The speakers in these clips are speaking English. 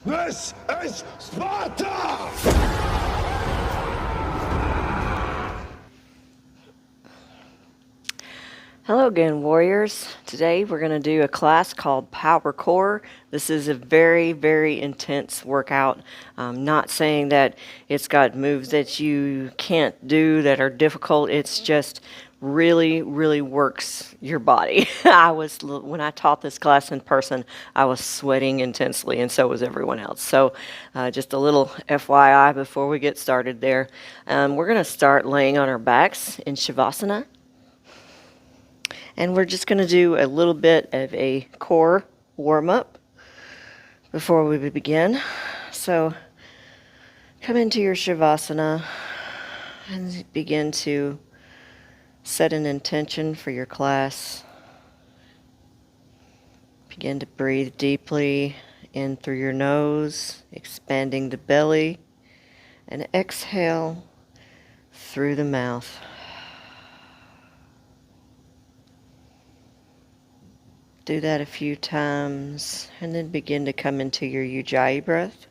This is Sparta! Hello again, warriors. Today we're going to do a class called Power Core. This is a very, very intense workout. I'm not saying that it's got moves that you can't do that are difficult. It's just really, really works your body. When I taught this class in person, I was sweating intensely, and so was everyone else. So just a little FYI before we get started there. We're going to start laying on our backs in Shavasana. And we're just going to do a little bit of a core warm-up before we begin. So come into your Shavasana and begin to set an intention for your class. Begin to breathe deeply in through your nose, expanding the belly, and exhale through the mouth. Do that a few times, and then begin to come into your Ujjayi breath.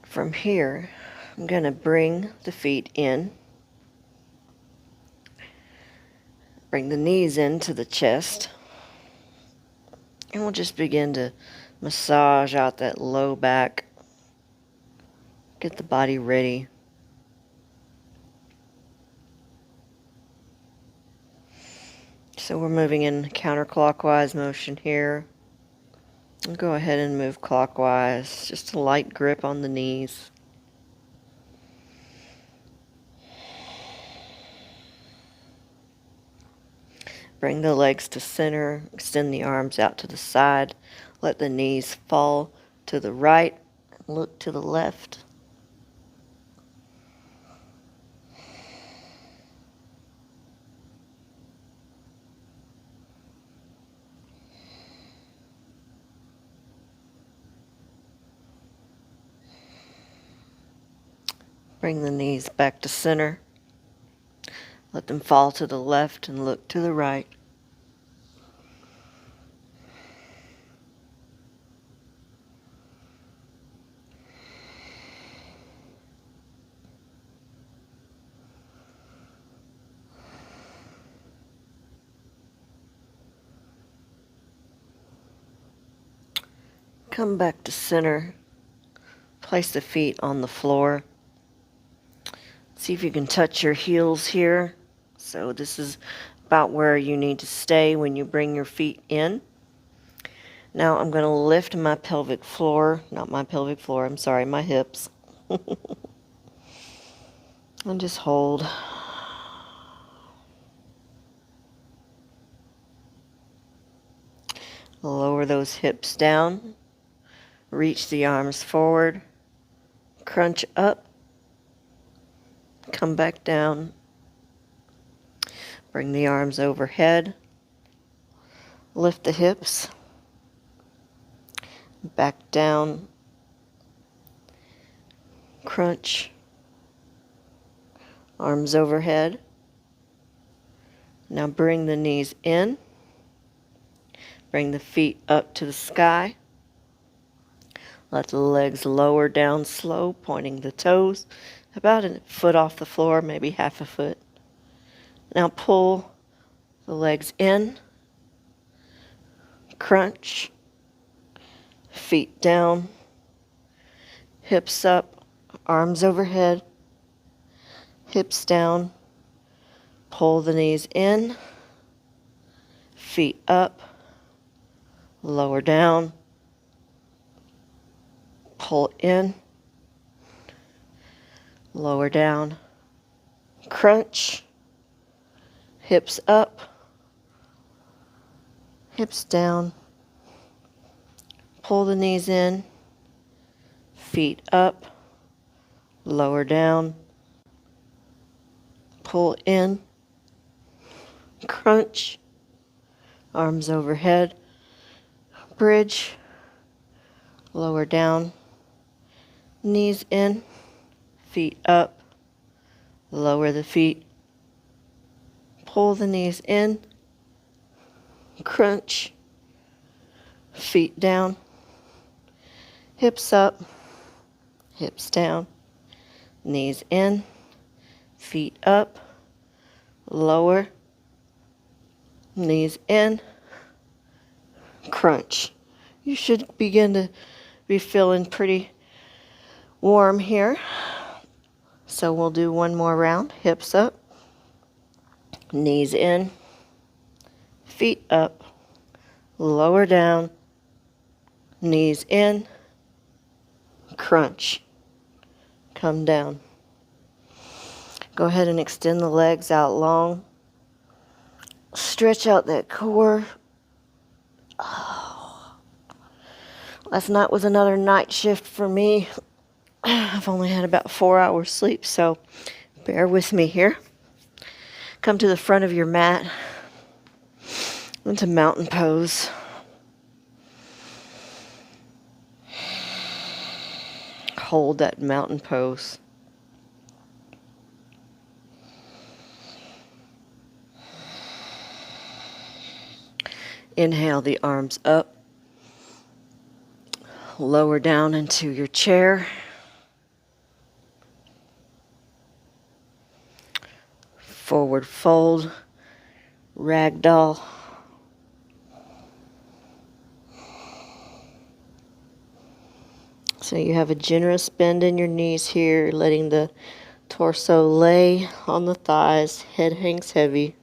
From here, I'm going to bring the feet in. Bring the knees into the chest. And we'll just begin to massage out that low back. Get the body ready. So we're moving in counterclockwise motion here. I'll go ahead and move clockwise. Just a light grip on the knees. Bring the legs to center. Extend the arms out to the side. Let the knees fall to the right. Look to the left. Bring the knees back to center. Let them fall to the left and look to the right. Come back to center. Place the feet on the floor. See if you can touch your heels here. So this is about where you need to stay when you bring your feet in. Now I'm going to lift my pelvic floor, not my pelvic floor, I'm sorry, my hips. And just hold. Lower those hips down. Reach the arms forward. Crunch up. Come back down. Bring the arms overhead. Lift the hips. Back down. Crunch. Arms overhead. Now bring the knees in. Bring the feet up to the sky. Let the legs lower down slow, pointing the toes about a foot off the floor, maybe half a foot. Now pull the legs in. Crunch. Feet down. Hips up. Arms overhead. Hips down. Pull the knees in. Feet up. Lower down. Pull in. Lower down. Crunch. Hips up. Hips down. Pull the knees in. Feet up. Lower down. Pull in. lower down, knees in, feet up, lower the feet, pull the knees in, crunch, feet down, hips up, hips down, knees in, feet up, lower, knees in, crunch. You should begin to be feeling pretty warm here. So we'll do one more round. Hips up, knees in, feet up, lower down, knees in, crunch, come down. Go ahead and extend the legs out long. Stretch out that core. Oh. Last night was another night shift for me. I've only had about 4 hours sleep, so bear with me here. Come to the front of your mat into mountain pose. Hold that mountain pose. Inhale the arms up, lower down into your chair. Forward fold, ragdoll. So you have a generous bend in your knees here, letting the torso lay on the thighs, head hangs heavy.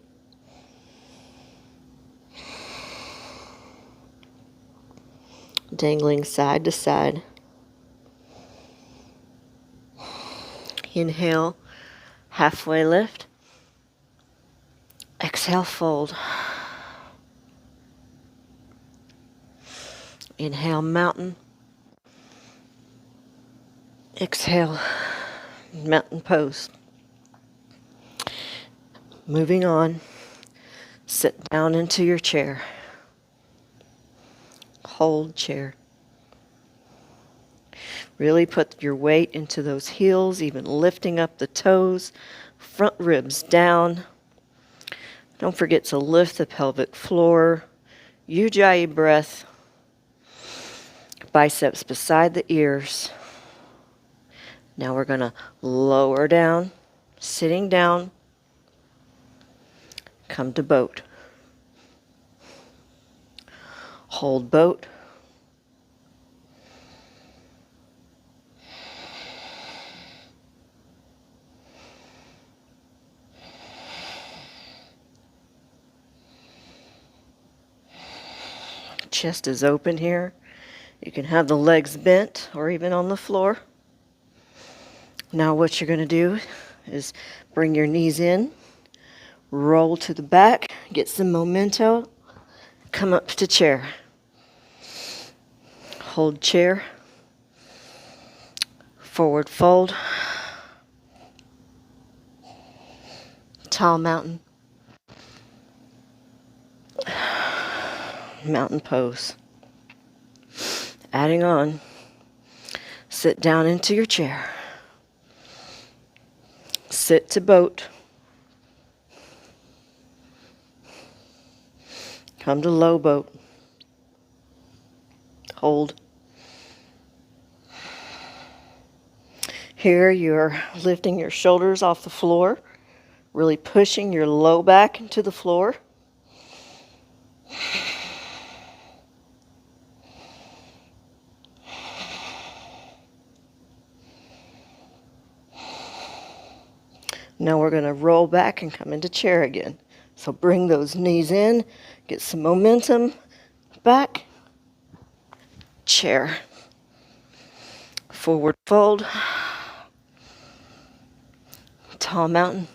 Dangling side to side. Inhale, halfway lift. Exhale, fold. Inhale, mountain. Exhale, mountain pose. Moving on, sit down into your chair. Hold chair. Really put your weight into those heels, even lifting up the toes, front ribs down. Don't forget to lift the pelvic floor. Ujjayi breath. Biceps beside the ears. Now we're going to lower down, sitting down. Come to boat. Hold boat. Chest is open here. You can have the legs bent or even on the floor. Now what you're going to do is bring your knees in, roll to the back, get some momentum, come up to chair. Hold chair, forward fold, tall mountain, mountain pose. Adding on, sit down into your chair. Sit to boat. Come to low boat. Hold. Here you're lifting your shoulders off the floor, really pushing your low back into the floor. Now we're going to roll back and come into chair again. So bring those knees in, get some momentum, back, chair, forward fold, tall mountain,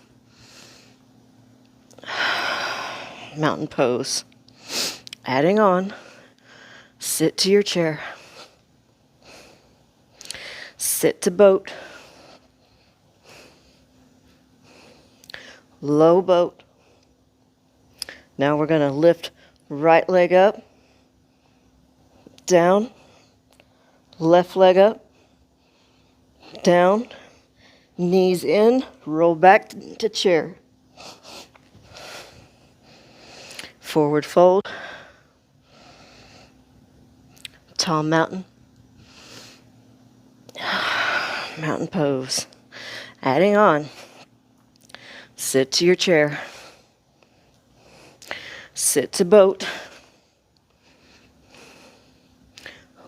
mountain pose. Adding on, sit to your chair, sit to boat, low boat. Now we're going to lift right leg up, down, Left leg up, down, knees in, roll back to chair. Forward fold, tall mountain, mountain pose. Adding on, sit to your chair, sit to boat,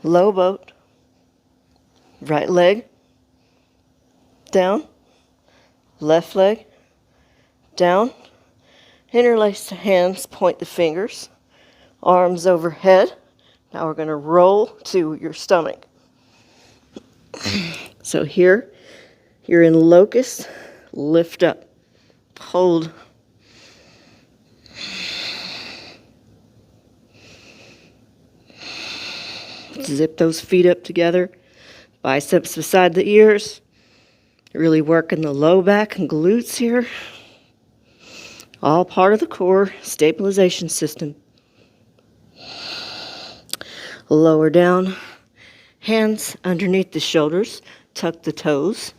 low boat, right leg, down, left leg, down, interlace the hands, point the fingers, arms overhead. Now we're going to roll to your stomach. So here, you're in locust, lift up, hold. Zip those feet up together, biceps beside the ears. Really working the low back and glutes here. All part of the core stabilization system. Lower down, hands underneath the shoulders, tuck the toes,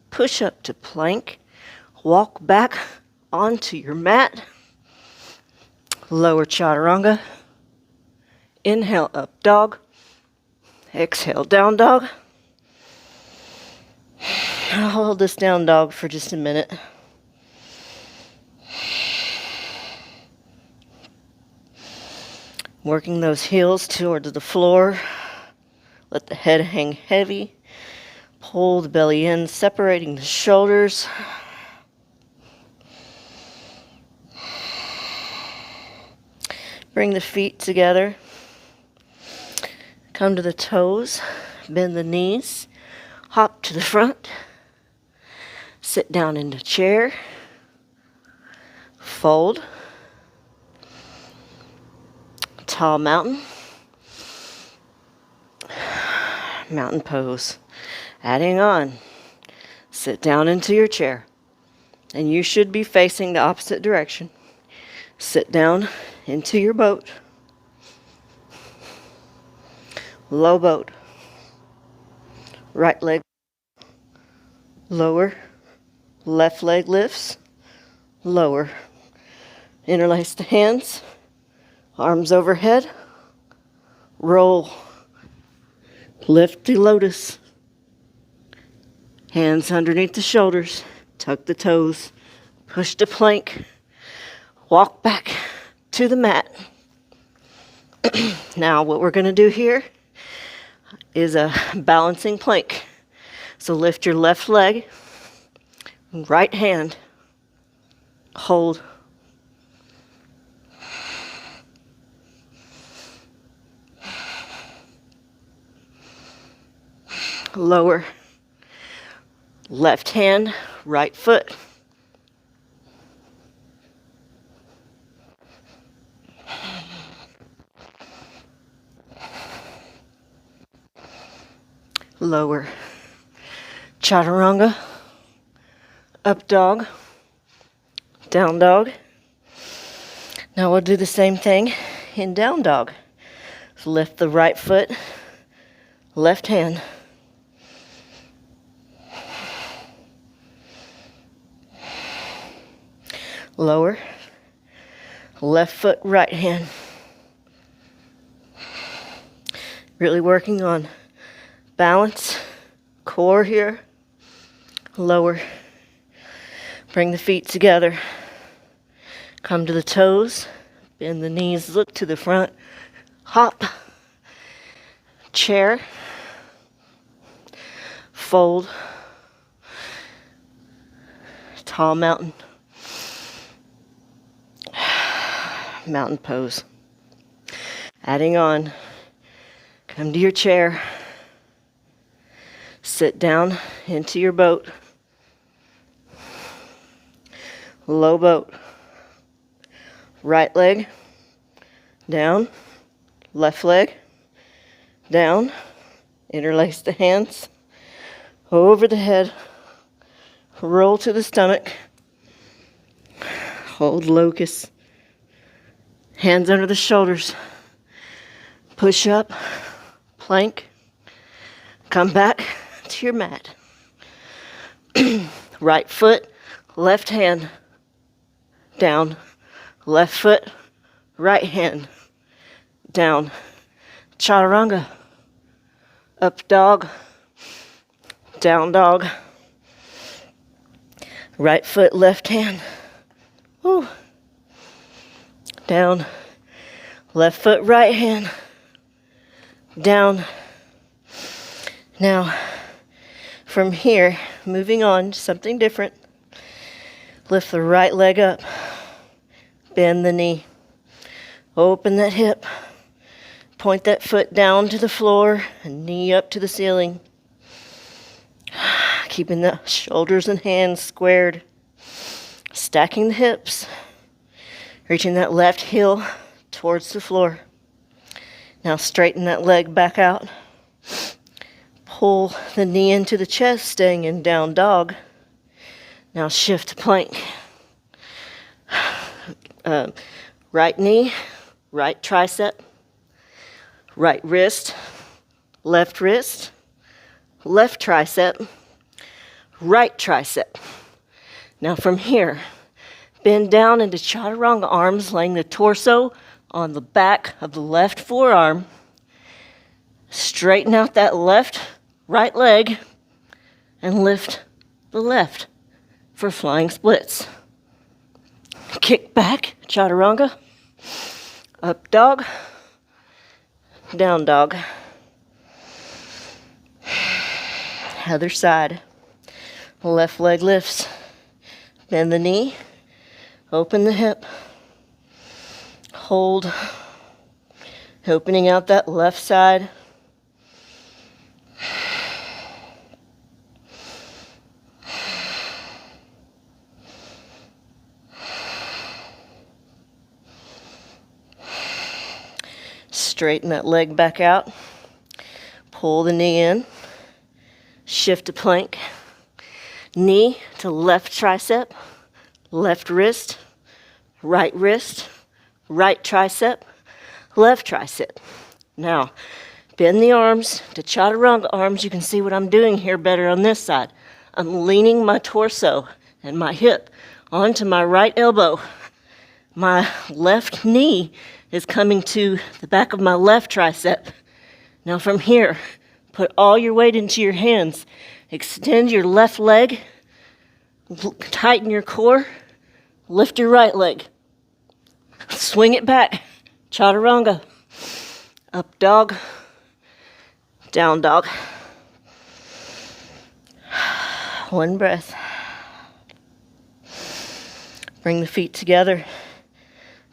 push up to plank, walk back onto your mat, lower chaturanga, inhale up dog, exhale down dog. I'll hold this down dog for just a minute. Working those heels towards the floor. Let the head hang heavy. Pull the belly in, separating the shoulders. Bring the feet together. Come to the toes. Bend the knees. Hop to the front. Sit down in the chair. Fold. Tall mountain. Mountain pose. Adding on. Sit down into your chair. And you should be facing the opposite direction. Sit down into your boat. Low boat. Right leg lower. Left leg lifts. Lower. Interlace the hands. Arms overhead. Roll. Lift the lotus. Hands underneath the shoulders. Tuck the toes. Push to plank. Walk back to the mat. Now what we're going to do here is a balancing plank. So lift your left leg. Right hand. Hold. Lower. Left hand, right foot. Lower. Chaturanga. Up dog. Down dog. Now we'll do the same thing in down dog. So lift the right foot, left hand. Lower. Left foot, right hand. Really working on balance, core here. Lower. Bring the feet together. Come to the toes. Bend the knees, look to the front. Hop. Chair. Fold. Tall mountain. Mountain pose. Adding on. Come to your chair. Sit down into your boat. Low boat. Right leg down. Left leg down. Interlace the hands over the head. Roll to the stomach. Hold locust. Hands under the shoulders. Push up. Plank. Come back to your mat. Right foot, left hand, down. Left foot, right hand, down. Chaturanga. Up dog, down dog. Right foot, left hand. Woo. Down. Left foot, right hand. Down. Now, from here, moving on to something different. Lift the right leg up. Bend the knee. Open that hip. Point that foot down to the floor and knee up to the ceiling. Keeping the shoulders and hands squared. Stacking the hips. Reaching that left heel towards the floor. Now straighten that leg back out. Pull the knee into the chest, staying in down dog. Now shift to plank. Right knee, right tricep, right wrist, left tricep, right tricep. Now from here, bend down into chaturanga arms, laying the torso on the back of the left forearm. Straighten out that right leg and lift the left for flying splits. Kick back, chaturanga, up dog, down dog. Other side. Left leg lifts. Bend the knee, open the hip, hold, opening out that left side. Straighten that leg back out. Pull the knee in. Shift to plank. Knee to left tricep, left wrist, right tricep, left tricep. Now, bend the arms to chaturanga arms. You can see what I'm doing here better on this side. I'm leaning my torso and my hip onto my right elbow. My left knee is coming to the back of my left tricep. Now from here, put all your weight into your hands. Extend your left leg, tighten your core, lift your right leg. Swing it back, chaturanga. Up dog, down dog. One breath. Bring the feet together.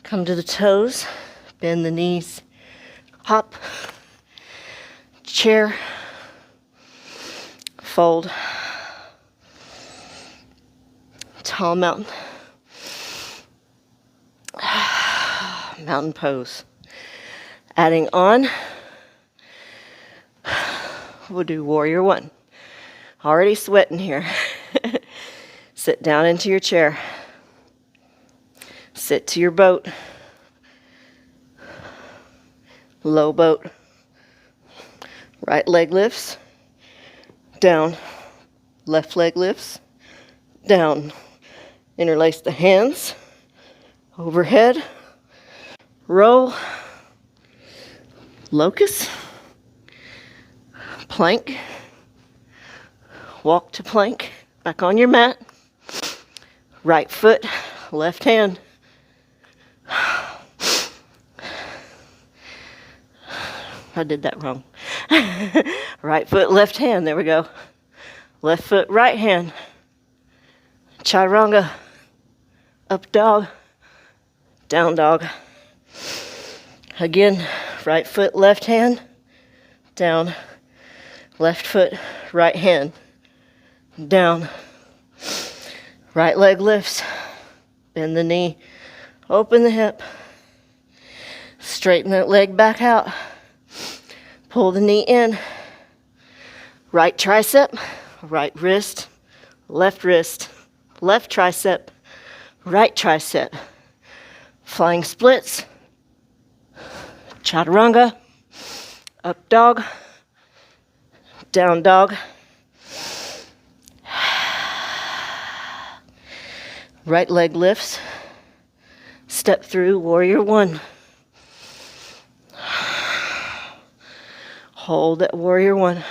Come to the toes, bend the knees, hop, chair, fold, tall mountain, mountain pose. Adding on, we'll do warrior one. Already sweating here. Sit down into your chair. Sit to your boat. Low boat. Right leg lifts. Down. Left leg lifts. Down. Interlace the hands. Overhead. Roll. Locust. Plank. Walk to plank. Back on your mat. Right foot. Left hand. I did that wrong. Right foot, left hand. There we go. Left foot, right hand. Chaturanga. Up dog. Down dog. Again, right foot, left hand. Down. Left foot, right hand. Down. Right leg lifts. Bend the knee. Open the hip. Straighten that leg back out. Pull the knee in. Right tricep, right wrist, left tricep, right tricep. Flying splits. Chaturanga. Up dog. Down dog. Right leg lifts. Step through warrior one. Hold at warrior one.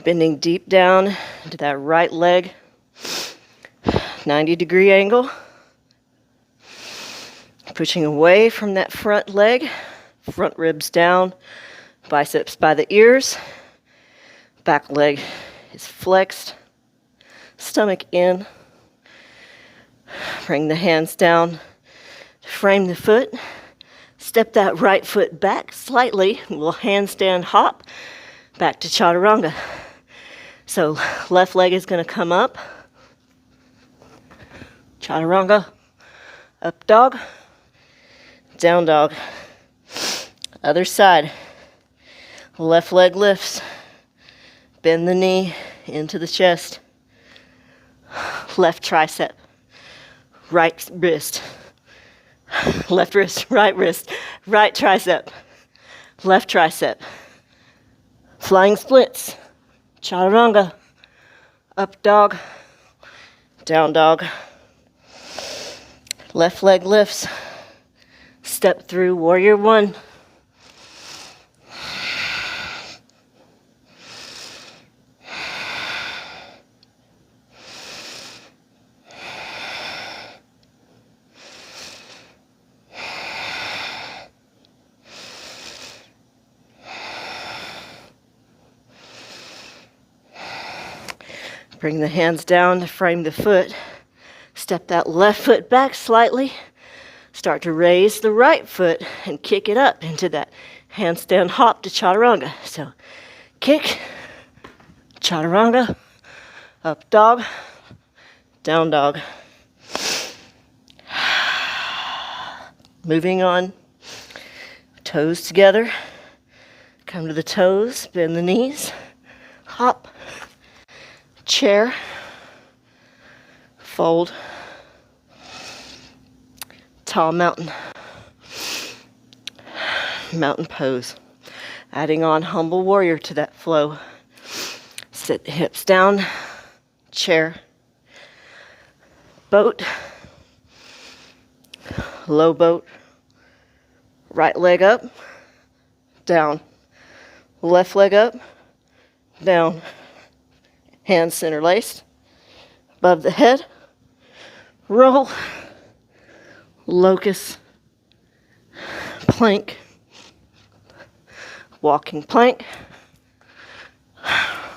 Bending deep down into that right leg. 90-degree angle. Pushing away from that front leg. Front ribs down. Biceps by the ears. Back leg is flexed. Stomach in. Bring the hands down. Frame the foot. Step that right foot back slightly. We'll handstand hop back to chaturanga. So left leg is going to come up. Chaturanga. Up dog. Down dog. Other side. Left leg lifts. Bend the knee into the chest. Left tricep. Right wrist. Left wrist. Right tricep. Left tricep. Flying splits. Chaturanga. Up dog. Down dog. Left leg lifts. Step through warrior one. Bring the hands down to frame the foot. Step that left foot back slightly. Start to raise the right foot and kick it up into that handstand hop to chaturanga. So kick, chaturanga, up dog, down dog. Moving on, toes together. Come to the toes, bend the knees, hop. Chair, fold, tall mountain, mountain pose. Adding on humble warrior to that flow. Sit the hips down, chair, boat, low boat, right leg up, down, left leg up, down. Hands interlaced, above the head, roll, locust, plank, walking plank,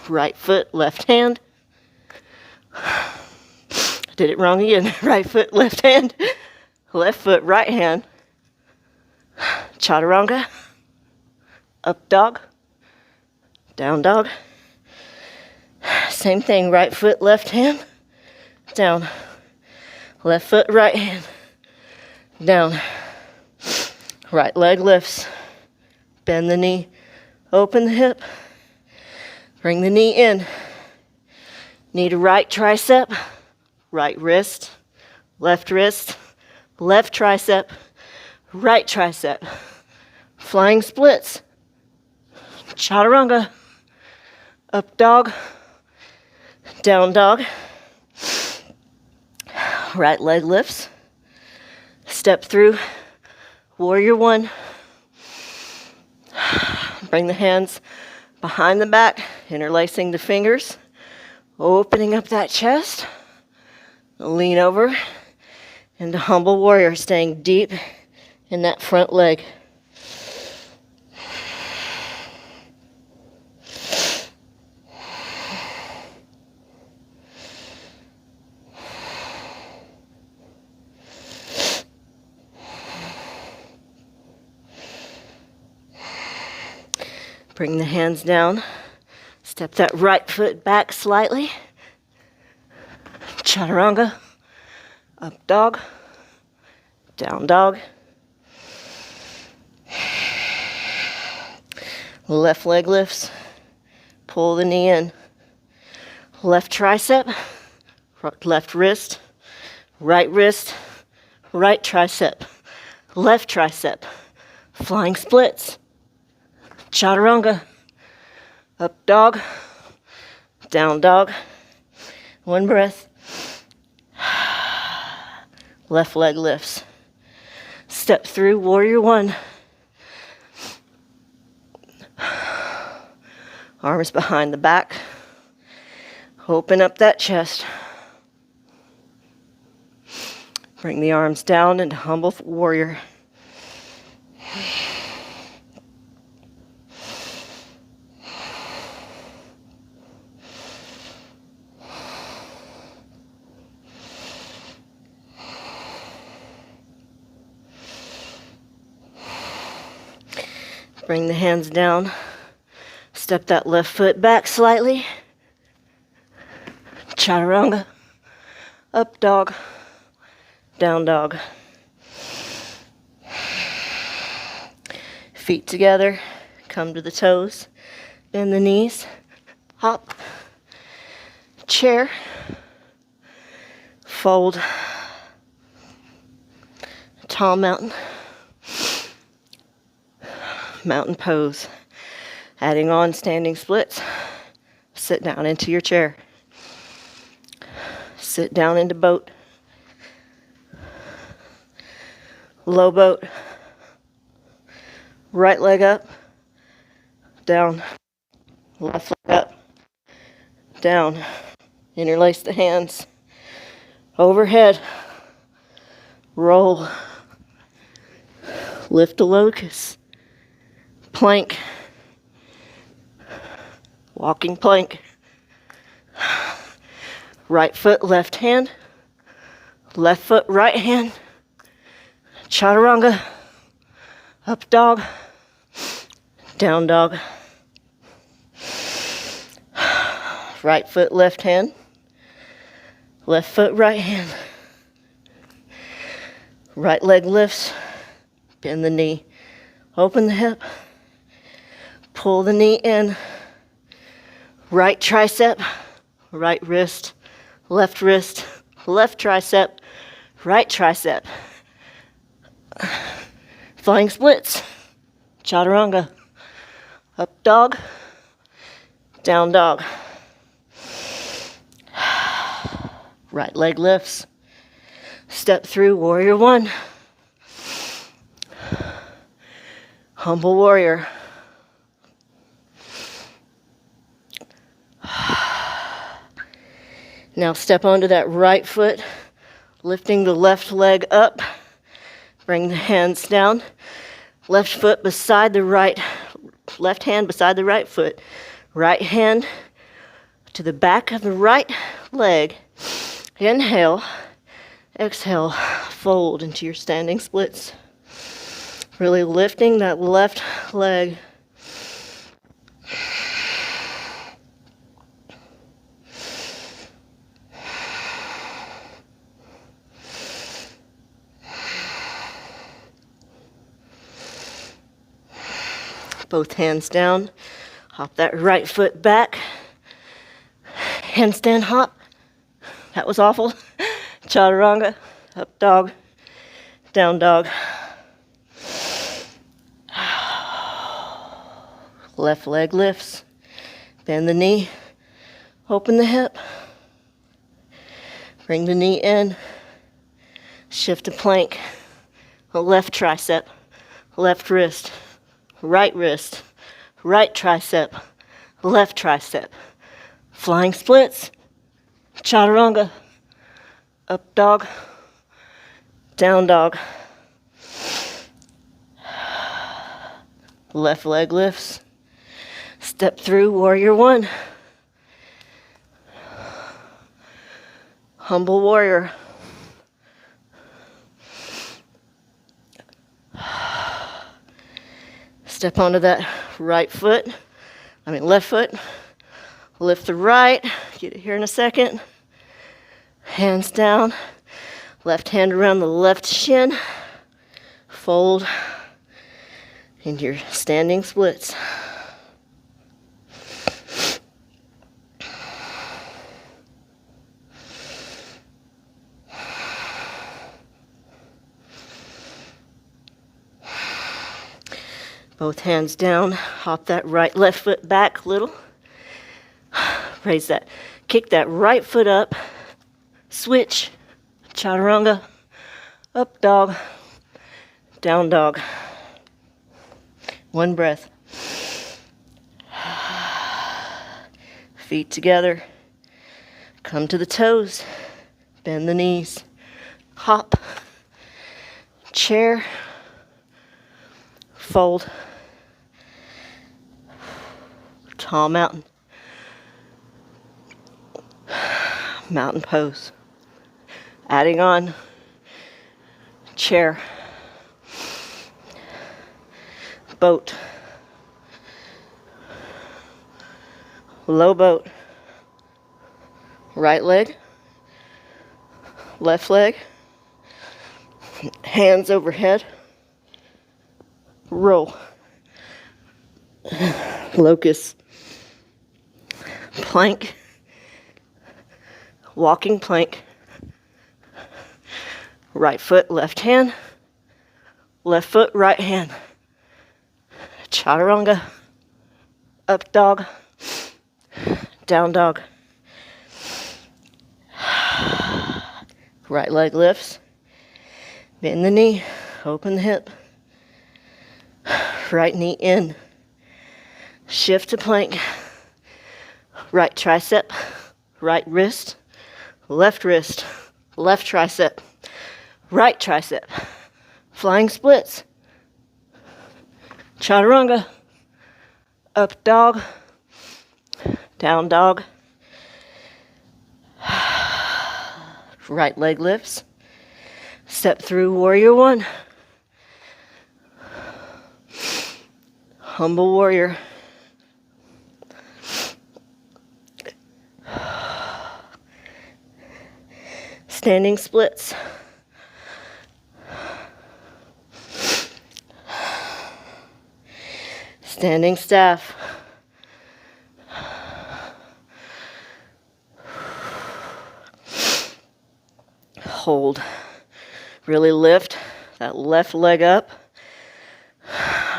right foot, left hand. Did it wrong again. Right foot, left hand, left foot, right hand. Chaturanga, up dog, down dog. Same thing, right foot, left hand, down. Left foot, right hand, down. Right leg lifts. Bend the knee, open the hip. Bring the knee in. Knee to right tricep, right wrist, left tricep, right tricep. Flying splits. Chaturanga, up dog, down dog. Right leg lifts. Step through warrior one. Bring the hands behind the back, interlacing the fingers, opening up that chest. Lean over into humble warrior, staying deep in that front leg. Bring the hands down. Step that right foot back slightly. Chaturanga. Up dog. Down dog. Left leg lifts. Pull the knee in. Left tricep. Left wrist. Right tricep. Left tricep. Flying splits. Chaturanga. Up dog. Down dog. One breath. Left leg lifts. Step through warrior one. Arms behind the back. Open up that chest. Bring the arms down into humble warrior. Bring the hands down. Step that left foot back slightly. Chaturanga. Up dog. Down dog. Feet together. Come to the toes. Bend the knees. Hop. Chair. Fold. Tall mountain. Mountain pose. Adding on standing splits. Sit down into your chair. Sit down into boat. Low boat. Right leg up. Down. Left leg up. Down. Interlace the hands. Overhead. Roll. Lift a locust. Plank. Walking plank. Right foot, left hand. Left foot, right hand. Chaturanga. Up dog. Down dog. Right foot, left hand. Left foot, right hand. Right leg lifts. Bend the knee. Open the hip. Pull the knee in. Right tricep, right wrist, left tricep, right tricep. Flying splits. Chaturanga. Up dog. Down dog. Right leg lifts. Step through warrior one. Humble warrior. Now step onto that right foot, lifting the left leg up. Bring the hands down. Left foot beside the right, left hand beside the right foot. Right hand to the back of the right leg. Inhale, exhale, fold into your standing splits. Really lifting that left leg. Both hands down. Hop that right foot back. Handstand hop. That was awful. Chaturanga. Up dog. Down dog. Left leg lifts. Bend the knee. Open the hip. Bring the knee in. Shift to plank. The left tricep. Left wrist. Right tricep, left tricep. Flying splits. Chaturanga. Up dog. Down dog. Left leg lifts. Step through warrior one. Humble warrior. Step onto that left foot. Lift the right. Get it here in a second. Hands down. Left hand around the left shin. Fold into your standing splits. Both hands down. Hop that right, left foot back a little. Raise that. Kick that right foot up. Switch. Chaturanga. Up dog. Down dog. One breath. Feet together. Come to the toes. Bend the knees. Hop. Chair. Fold. Tall mountain. Mountain pose. Adding on. Chair. Boat. Low boat. Right leg. Left leg. Hands overhead. Roll. Locust. Plank. Walking plank. Right foot, left hand. Left foot, right hand. Chaturanga. Up dog. Down dog. Right leg lifts. Bend the knee. Open the hip. Right knee in. Shift to plank. Right tricep. Right wrist. Left wrist. Left tricep. Right tricep. Flying splits. Chaturanga. Up dog. Down dog. Right leg lifts. Step through warrior one. Humble warrior. Standing splits. Standing staff. Hold. Really lift that left leg up.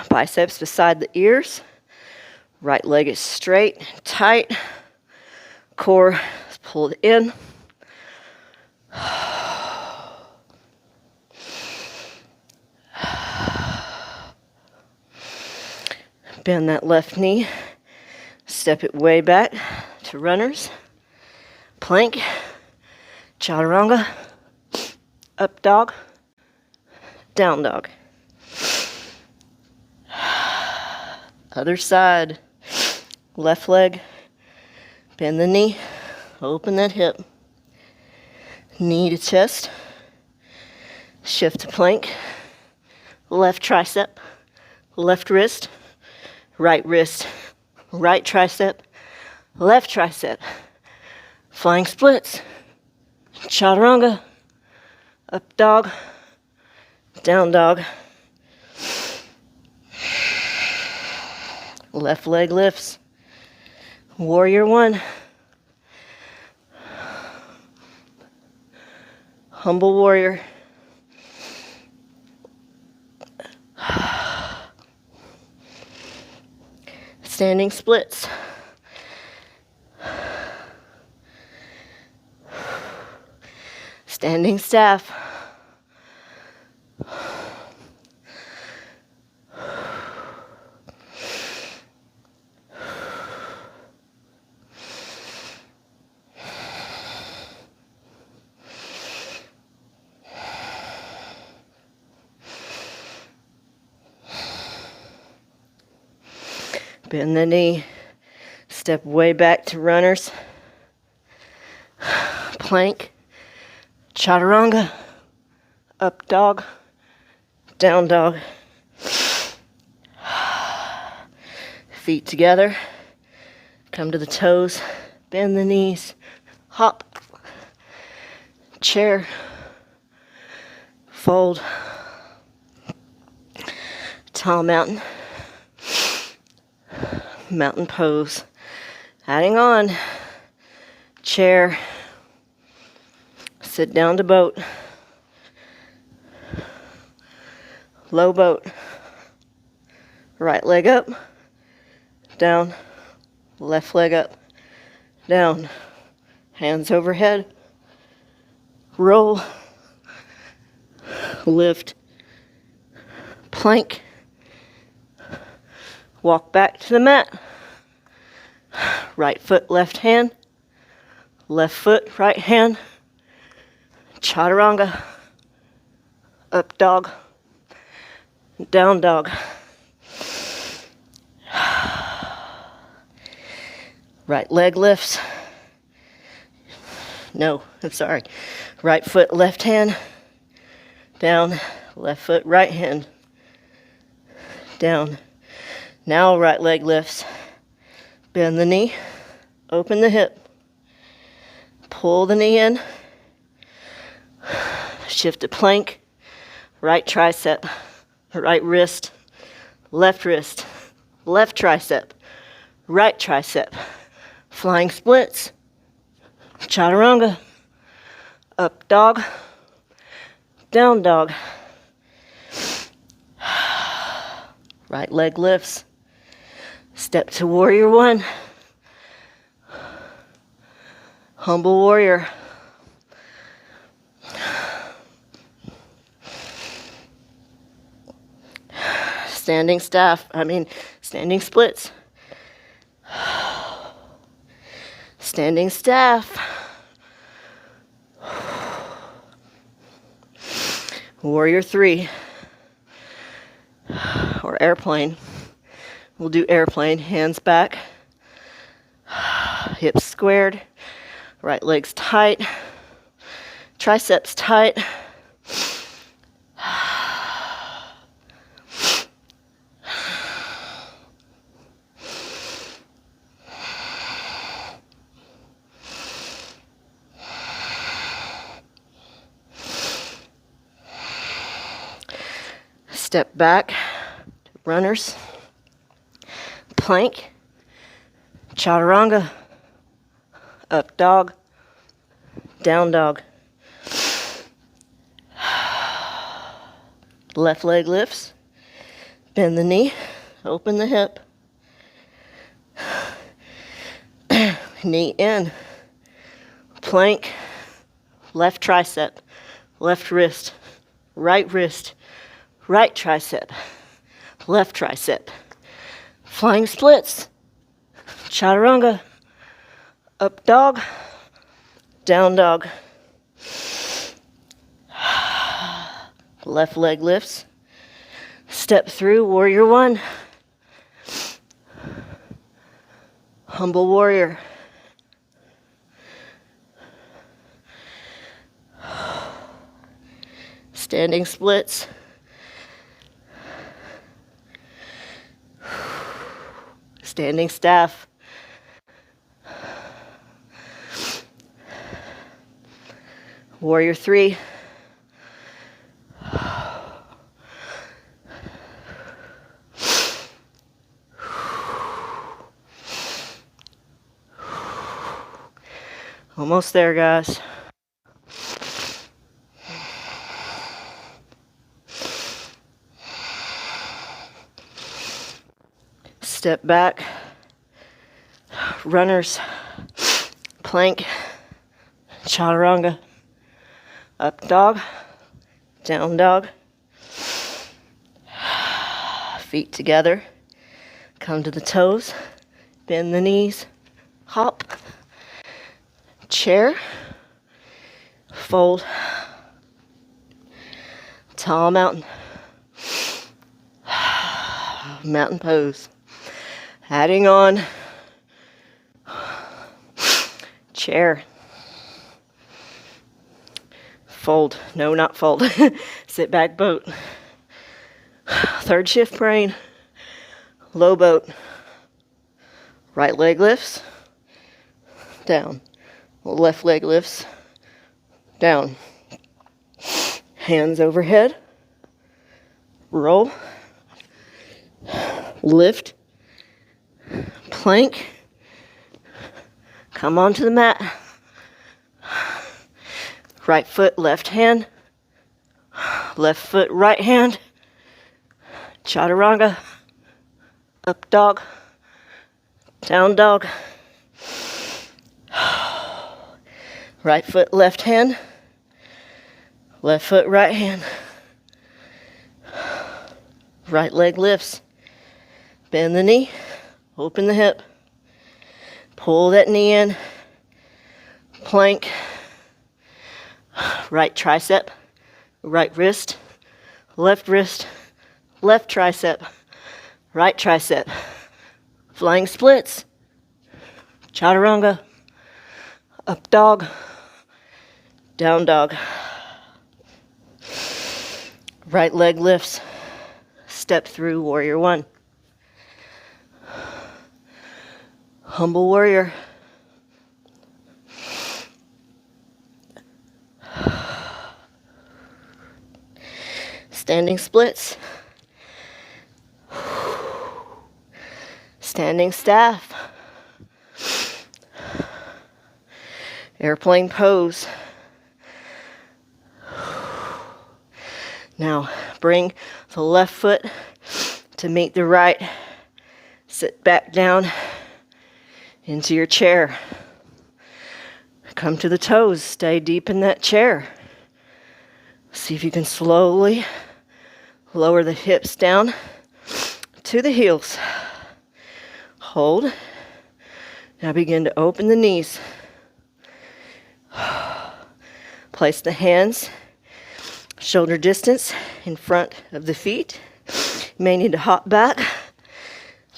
Biceps beside the ears. Right leg is straight, tight. Core is pulled in. Bend that left knee. Step it way back to runners. Plank. Chaturanga. Up dog. Down dog. Other side. Left leg. Bend the knee. Open that hip. Knee to chest. Shift to plank. Left tricep. Left wrist. Right wrist. Right tricep. Left tricep. Flying splits. Chaturanga. Up dog. Down dog. Left leg lifts. Warrior one. Humble warrior. Standing splits. Standing staff. Bend the knee. Step way back to runners. Plank. Chaturanga. Up dog. Down dog. Feet together. Come to the toes. Bend the knees. Hop. Chair. Fold. Tall mountain. Mountain pose. Adding on. Chair. Sit down to boat. Low boat. Right leg up, down, left leg up, down, hands overhead, roll, lift, plank, walk back to the mat, right foot, left hand, left foot, right hand, chaturanga, up dog, down dog. Right leg lifts. No, I'm sorry. Right foot, left hand, down, left foot, right hand, down. Now right leg lifts. Bend the knee, open the hip, pull the knee in, shift to plank, right tricep, right wrist, left tricep, right tricep, flying splits, chaturanga, up dog, down dog, right leg lifts, step to warrior one, humble warrior, standing splits, standing staff, warrior three, or airplane. We'll do airplane, hands back, hips squared, right legs tight, triceps tight. Step back, runners, plank, chaturanga, up dog, down dog. Left leg lifts, bend the knee, open the hip, knee in, plank, left tricep, left wrist, right tricep, left tricep, flying splits, chaturanga, up dog, down dog, left leg lifts, step through warrior one, humble warrior, standing splits, standing staff, warrior three, almost there, guys. Step back, runners, plank, chaturanga, up dog, down dog, feet together, come to the toes, bend the knees, hop, chair, fold, tall mountain, mountain pose. Adding on, chair, fold, no, not fold, sit back boat, third shift brain, low boat, right leg lifts, down, left leg lifts, down, hands overhead, roll, lift, plank, come onto the mat, right foot, left hand, left foot, right hand, chaturanga, Up dog. Down dog. Right foot, left hand. Left foot, right hand. Right leg lifts. Bend the knee. Open the hip. Pull that knee in. Plank. Right tricep. Right wrist. Left tricep. Right tricep. Flying splits. Chaturanga. Up dog. Down dog. Right leg lifts. Step through warrior one. Humble warrior. Standing splits. Standing staff. Airplane pose. Now bring the left foot to meet the right. Sit back down into your chair. Come to the toes. Stay deep in that chair. See if you can slowly lower the hips down to the heels. Hold. Now begin to open the knees. Place the hands shoulder distance in front of the feet. You may need to hop back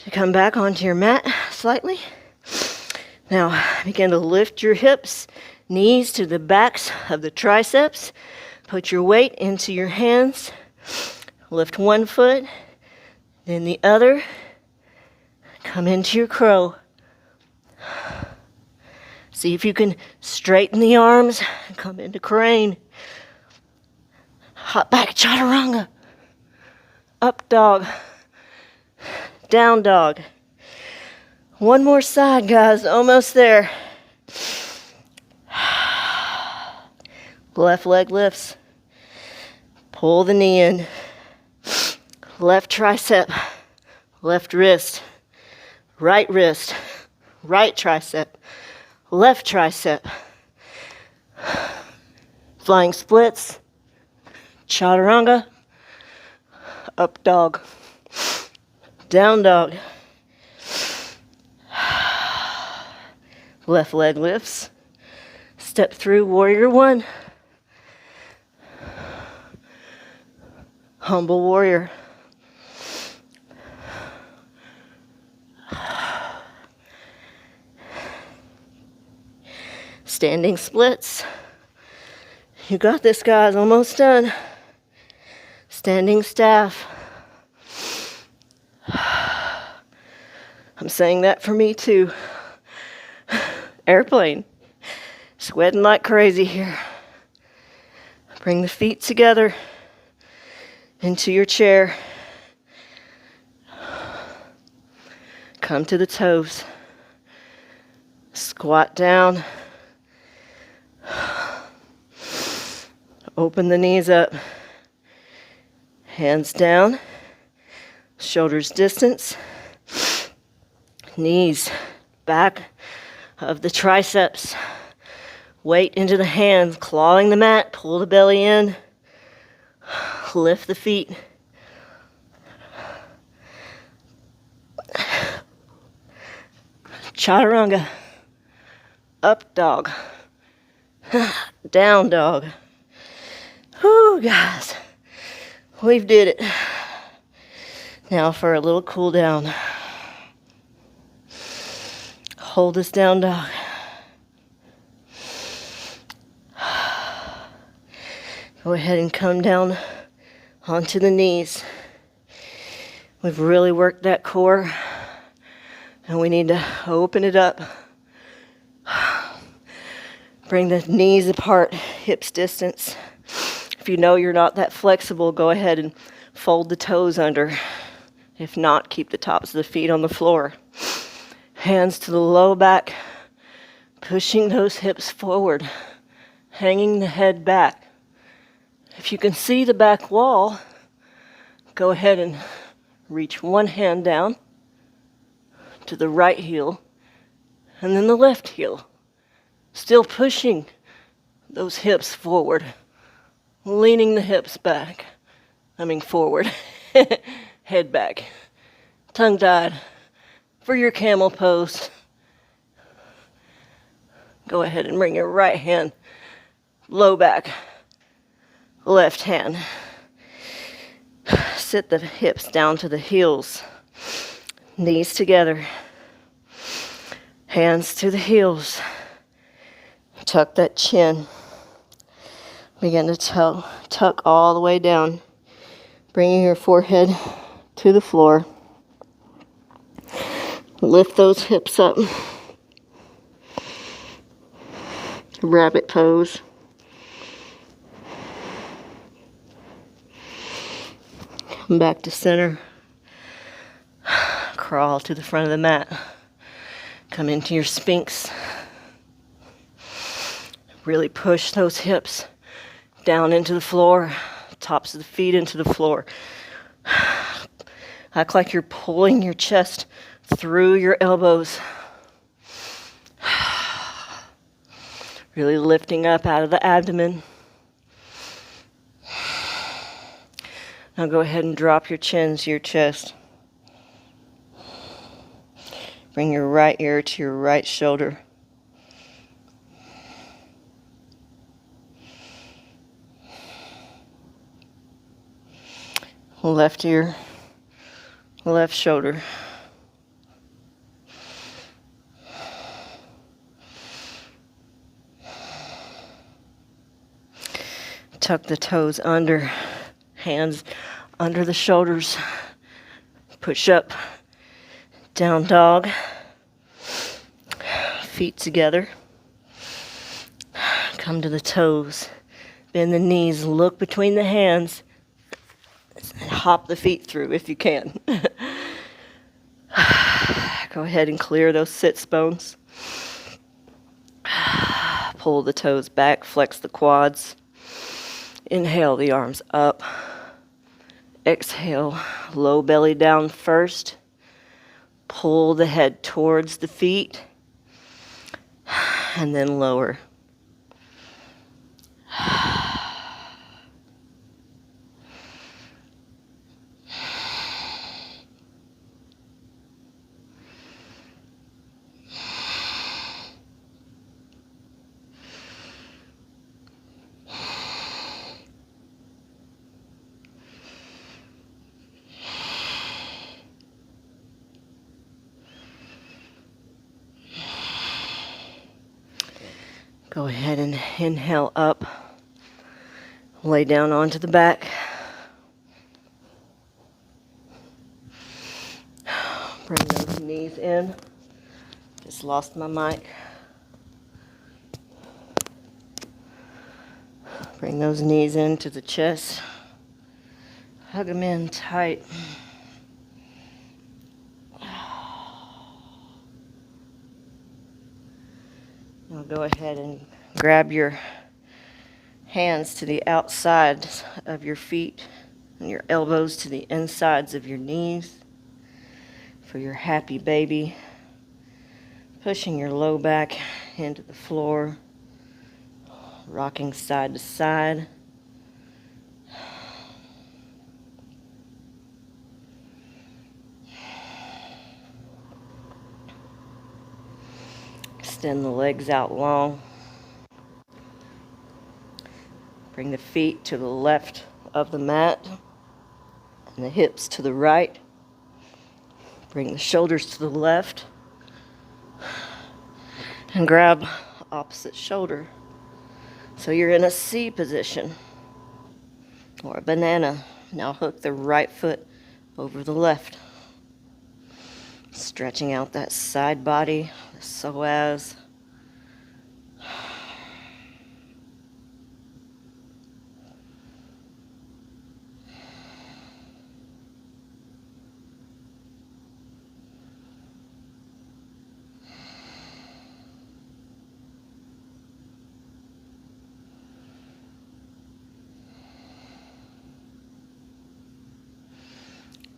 to come back onto your mat slightly. Now begin to lift your hips, knees to the backs of the triceps. Put your weight into your hands. Lift one foot, then the other. Come into your crow. See if you can straighten the arms and come into crane. Hop back, chaturanga. Up dog. Down dog. One more side, guys. Almost there. Left leg lifts. Pull the knee in. Left tricep. Left wrist. Right tricep. Left tricep. Flying splits. Chaturanga. Up dog. Down dog. Left leg lifts. Step through warrior one. Humble warrior. Standing splits. You got this, guys. Almost done. Standing staff. I'm saying that for me too. Airplane. Sweating like crazy here. Bring the feet together into your chair. Come to the toes. Squat down. Open the knees up. Hands down. Shoulders distance. Knees back of the triceps. Weight into the hands, clawing the mat. Pull the belly in. Lift the feet. Chaturanga. Up dog. Down dog. Whoo, guys. We've did it. Now for a little cool down. Hold this down dog. Go ahead and come down onto the knees. We've really worked that core, and we need to open it up. Bring the knees apart, hips distance. If you know you're not that flexible, go ahead and fold the toes under. If not, keep the tops of the feet on the floor. Hands to the low back, pushing those hips forward, hanging the head back. If you can see the back wall, go ahead and reach one hand down, to the right heel, and then the left heel. Still pushing those hips forward, leaning the hips back, forward, head back, tongue-tied for your camel pose. Go ahead and bring your right hand low back, left hand. Sit the hips down to the heels, knees together, hands to the heels. Tuck that chin. Begin to tuck all the way down, bringing your forehead to the floor. Lift those hips up. Rabbit pose. Come back to center. Crawl to the front of the mat. Come into your Sphinx. Really push those hips down into the floor, tops of the feet into the floor. Act like you're pulling your chest through your elbows. Really lifting up out of the abdomen. Now go ahead and drop your chin to your chest. Bring your right ear to your right shoulder. Left ear, left shoulder. Tuck the toes under, hands under the shoulders. Push up, down dog. Feet together. Come to the toes. Bend the knees, look between the hands. And hop the feet through if you can. Go ahead and clear those sits bones. Pull the toes back, flex the quads. Inhale the arms up. Exhale, low belly down first. Pull the head towards the feet. And then lower. Go ahead and inhale up. Lay down onto the back. Bring those knees in. Just lost my mic. Bring those knees into the chest. Hug them in tight. Now go ahead and grab your hands to the outside of your feet and your elbows to the insides of your knees for your happy baby. Pushing your low back into the floor, rocking side to side. Extend the legs out long. Bring the feet to the left of the mat and the hips to the right. Bring the shoulders to the left and grab opposite shoulder. So you're in a C position or a banana. Now hook the right foot over the left. Stretching out that side body, the psoas.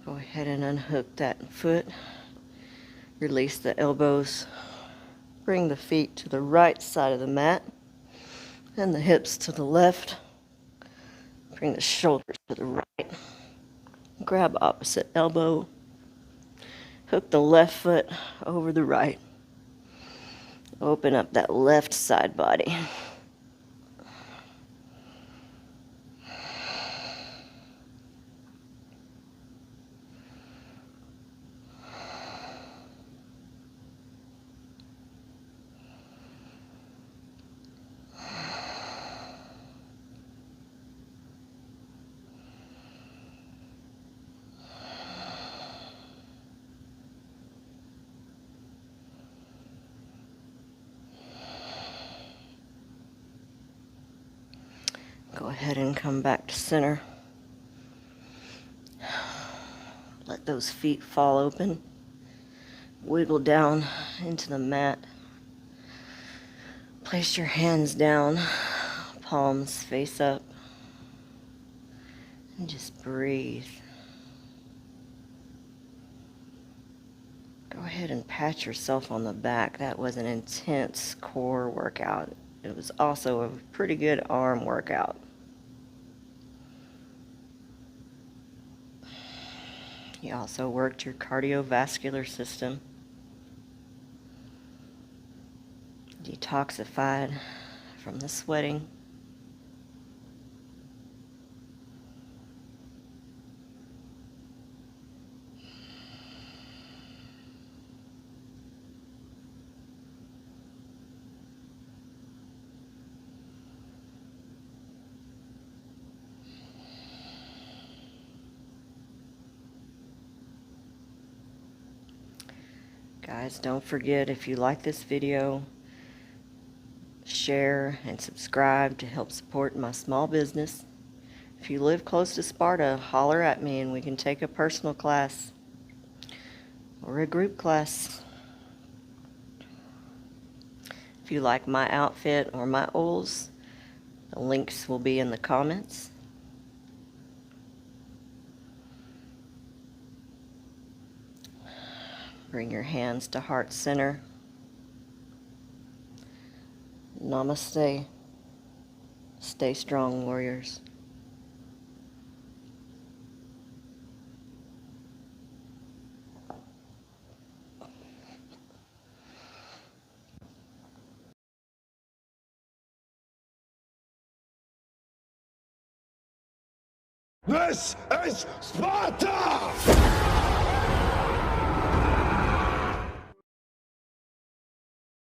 Go ahead and unhook that foot. Release the elbows. Bring the feet to the right side of the mat and the hips to the left. Bring the shoulders to the right. Grab opposite elbow. Hook the left foot over the right. Open up that left side body. Go ahead and come back to center. Let those feet fall open. Wiggle down into the mat. Place your hands down, palms face up, and just breathe. Go ahead and pat yourself on the back. That was an intense core workout. It was also a pretty good arm workout. You also worked your cardiovascular system. Detoxified from the sweating. Guys, don't forget, if you like this video, share and subscribe to help support my small business. If you live close to Sparta, holler at me and we can take a personal class or a group class. If you like my outfit or my oils, the links will be in the comments. Bring your hands to heart center. Namaste. Stay strong, warriors. This is Sparta!